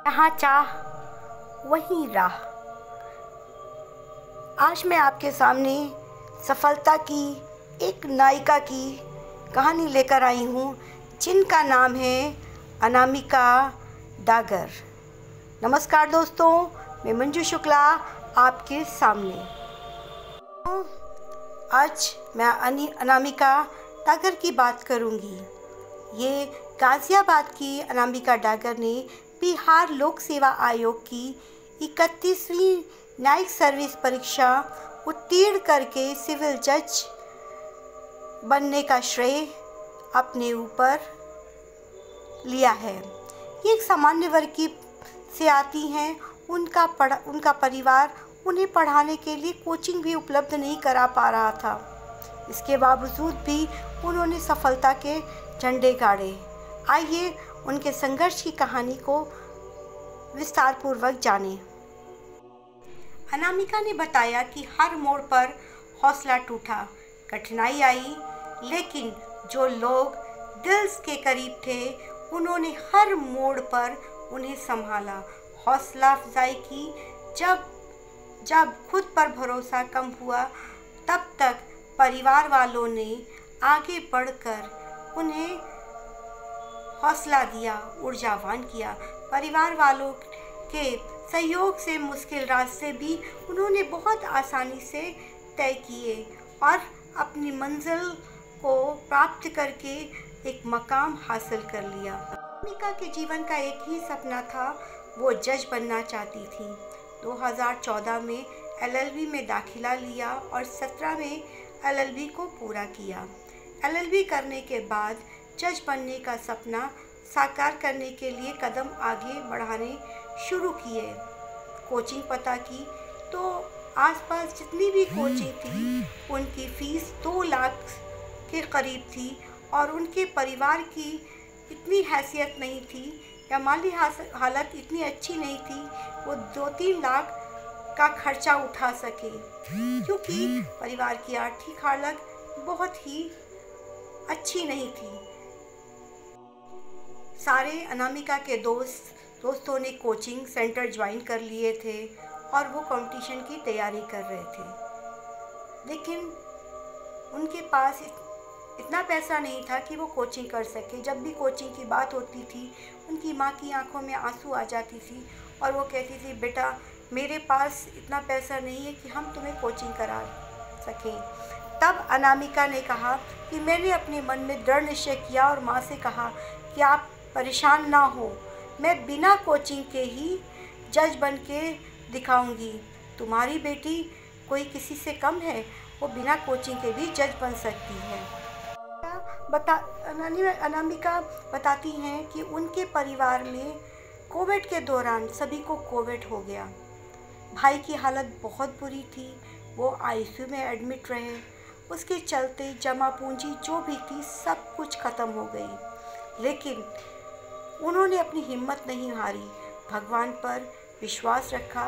जहाँ चाह वहीं राह। आज मैं आपके सामने सफलता की एक नायिका की कहानी लेकर आई हूँ, जिनका नाम है अनामिका डागर। नमस्कार दोस्तों, मैं मंजू शुक्ला आपके सामने। आज मैं अनामिका डागर की बात करूँगी। ये गाज़ियाबाद की अनामिका डागर ने बिहार लोक सेवा आयोग की 31वीं न्यायिक सर्विस परीक्षा उत्तीर्ण करके सिविल जज बनने का श्रेय अपने ऊपर लिया है। ये एक सामान्य वर्ग की से आती हैं। उनका परिवार उन्हें पढ़ाने के लिए कोचिंग भी उपलब्ध नहीं करा पा रहा था। इसके बावजूद भी उन्होंने सफलता के झंडे गाड़े। आइए उनके संघर्ष की कहानी को विस्तारपूर्वक जानें। अनामिका ने बताया कि हर मोड़ पर हौसला टूटा, कठिनाई आई, लेकिन जो लोग दिल के करीब थे उन्होंने हर मोड़ पर उन्हें संभाला, हौसला अफजाई की। जब खुद पर भरोसा कम हुआ, तब तक परिवार वालों ने आगे बढ़कर उन्हें हौसला दिया, ऊर्जावान किया। परिवार वालों के सहयोग से मुश्किल रास्ते भी उन्होंने बहुत आसानी से तय किए और अपनी मंजिल को प्राप्त करके एक मकाम हासिल कर लिया। अनामिका के जीवन का एक ही सपना था, वो जज बनना चाहती थी। 2014 में LLB में दाखिला लिया और 17 में LLB को पूरा किया। LLB करने के बाद जज बनने का सपना साकार करने के लिए कदम आगे बढ़ाने शुरू किए। कोचिंग पता की तो आसपास जितनी भी कोचिंग थी उनकी फ़ीस 2 लाख के करीब थी और उनके परिवार की इतनी हैसियत नहीं थी या माली हालत इतनी अच्छी नहीं थी वो 2-3 लाख का खर्चा उठा सके, क्योंकि परिवार की आर्थिक हालत बहुत ही अच्छी नहीं थी। सारे अनामिका के दोस्तों ने कोचिंग सेंटर ज्वाइन कर लिए थे और वो कंपटीशन की तैयारी कर रहे थे, लेकिन उनके पास इतना पैसा नहीं था कि वो कोचिंग कर सके। जब भी कोचिंग की बात होती थी उनकी माँ की आंखों में आंसू आ जाती थी और वो कहती थी, बेटा मेरे पास इतना पैसा नहीं है कि हम तुम्हें कोचिंग करा सकें। तब अनामिका ने कहा कि मैंने अपने मन में दृढ़ निश्चय किया और माँ से कहा कि आप परेशान ना हो, मैं बिना कोचिंग के ही जज बन के दिखाऊंगी। तुम्हारी बेटी कोई किसी से कम है, वो बिना कोचिंग के भी जज बन सकती है। अनामिका बताती हैं कि उनके परिवार में कोविड के दौरान सभी को कोविड हो गया। भाई की हालत बहुत बुरी थी, वो ICU में एडमिट रहे। उसके चलते जमा पूंजी जो भी थी सब कुछ ख़त्म हो गई, लेकिन उन्होंने अपनी हिम्मत नहीं हारी, भगवान पर विश्वास रखा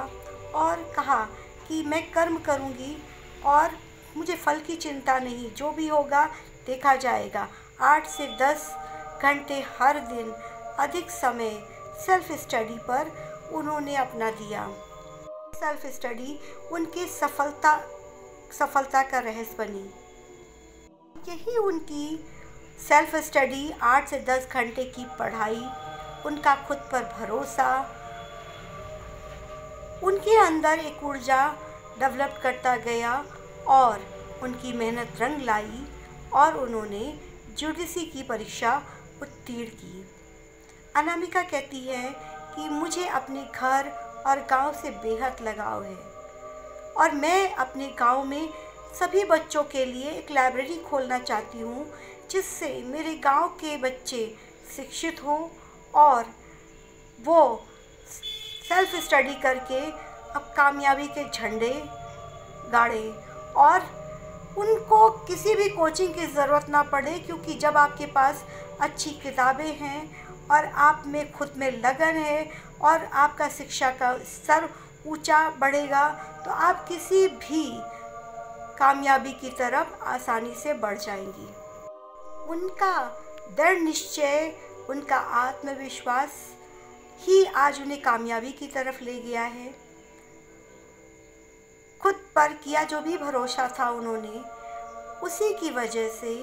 और कहा कि मैं कर्म करूंगी और मुझे फल की चिंता नहीं, जो भी होगा देखा जाएगा। 8 से 10 घंटे हर दिन अधिक समय सेल्फ स्टडी पर उन्होंने अपना दिया। सेल्फ स्टडी उनके सफलता का रहस्य बनी। यही उनकी सेल्फ स्टडी, 8 से 10 घंटे की पढ़ाई, उनका खुद पर भरोसा उनके अंदर एक ऊर्जा डेवलप करता गया और उनकी मेहनत रंग लाई और उन्होंने जुडिशरी की परीक्षा उत्तीर्ण की। अनामिका कहती है कि मुझे अपने घर और गांव से बेहद लगाव है और मैं अपने गांव में सभी बच्चों के लिए एक लाइब्रेरी खोलना चाहती हूँ, जिससे मेरे गांव के बच्चे शिक्षित हों और वो सेल्फ स्टडी करके अब कामयाबी के झंडे गाड़े और उनको किसी भी कोचिंग की ज़रूरत ना पड़े, क्योंकि जब आपके पास अच्छी किताबें हैं और आप में खुद में लगन है और आपका शिक्षा का स्तर ऊंचा बढ़ेगा तो आप किसी भी कामयाबी की तरफ आसानी से बढ़ जाएंगी। उनका दृढ़ निश्चय, उनका आत्मविश्वास ही आज उन्हें कामयाबी की तरफ ले गया है। खुद पर किया जो भी भरोसा था उन्होंने, उसी की वजह से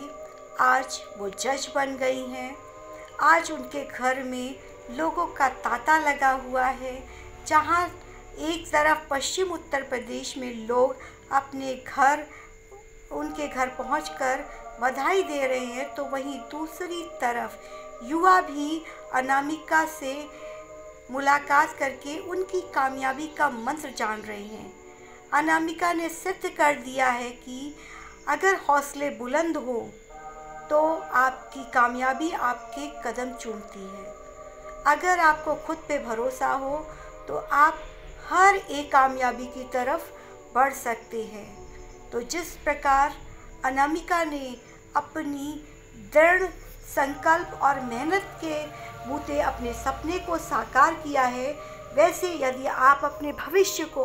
आज वो जज बन गई हैं। आज उनके घर में लोगों का तांता लगा हुआ है। जहाँ एक तरफ पश्चिम उत्तर प्रदेश में लोग अपने घर, उनके घर पहुंचकर बधाई दे रहे हैं, तो वहीं दूसरी तरफ युवा भी अनामिका से मुलाकात करके उनकी कामयाबी का मंत्र जान रहे हैं। अनामिका ने सिद्ध कर दिया है कि अगर हौसले बुलंद हो तो आपकी कामयाबी आपके कदम चूमती है। अगर आपको खुद पे भरोसा हो तो आप हर एक कामयाबी की तरफ बढ़ सकते हैं। तो जिस प्रकार अनामिका ने अपनी दृढ़ संकल्प और मेहनत के बूते अपने सपने को साकार किया है, वैसे यदि आप अपने भविष्य को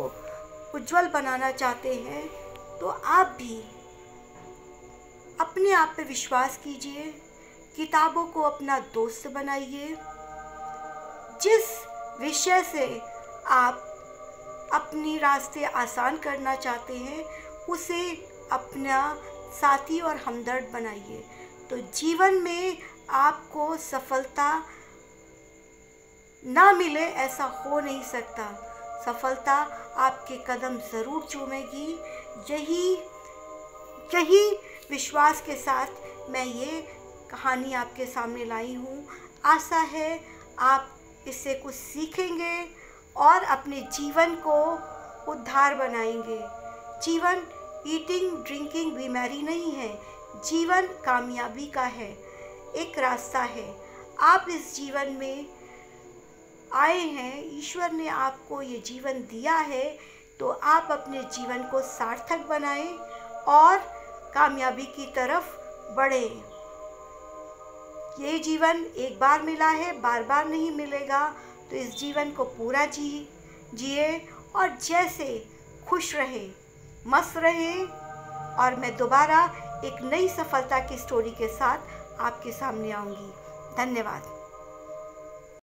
उज्जवल बनाना चाहते हैं तो आप भी अपने आप पे विश्वास कीजिए, किताबों को अपना दोस्त बनाइए। जिस विषय से आप अपनी रास्ते आसान करना चाहते हैं उसे अपना साथी और हमदर्द बनाइए, तो जीवन में आपको सफलता ना मिले ऐसा हो नहीं सकता। सफलता आपके कदम ज़रूर चूमेगी। यही विश्वास के साथ मैं ये कहानी आपके सामने लाई हूँ। आशा है आप इससे कुछ सीखेंगे और अपने जीवन को उद्धार बनाएंगे। जीवन ईटिंग ड्रिंकिंग बीमारी नहीं है, जीवन कामयाबी का है, एक रास्ता है। आप इस जीवन में आए हैं, ईश्वर ने आपको ये जीवन दिया है, तो आप अपने जीवन को सार्थक बनाएं और कामयाबी की तरफ बढ़ें। ये जीवन एक बार मिला है, बार बार नहीं मिलेगा, तो इस जीवन को पूरा जिए और जैसे खुश रहे, मस्त रहे। और मैं दोबारा एक नई सफलता की स्टोरी के साथ आपके सामने आऊँगी। धन्यवाद।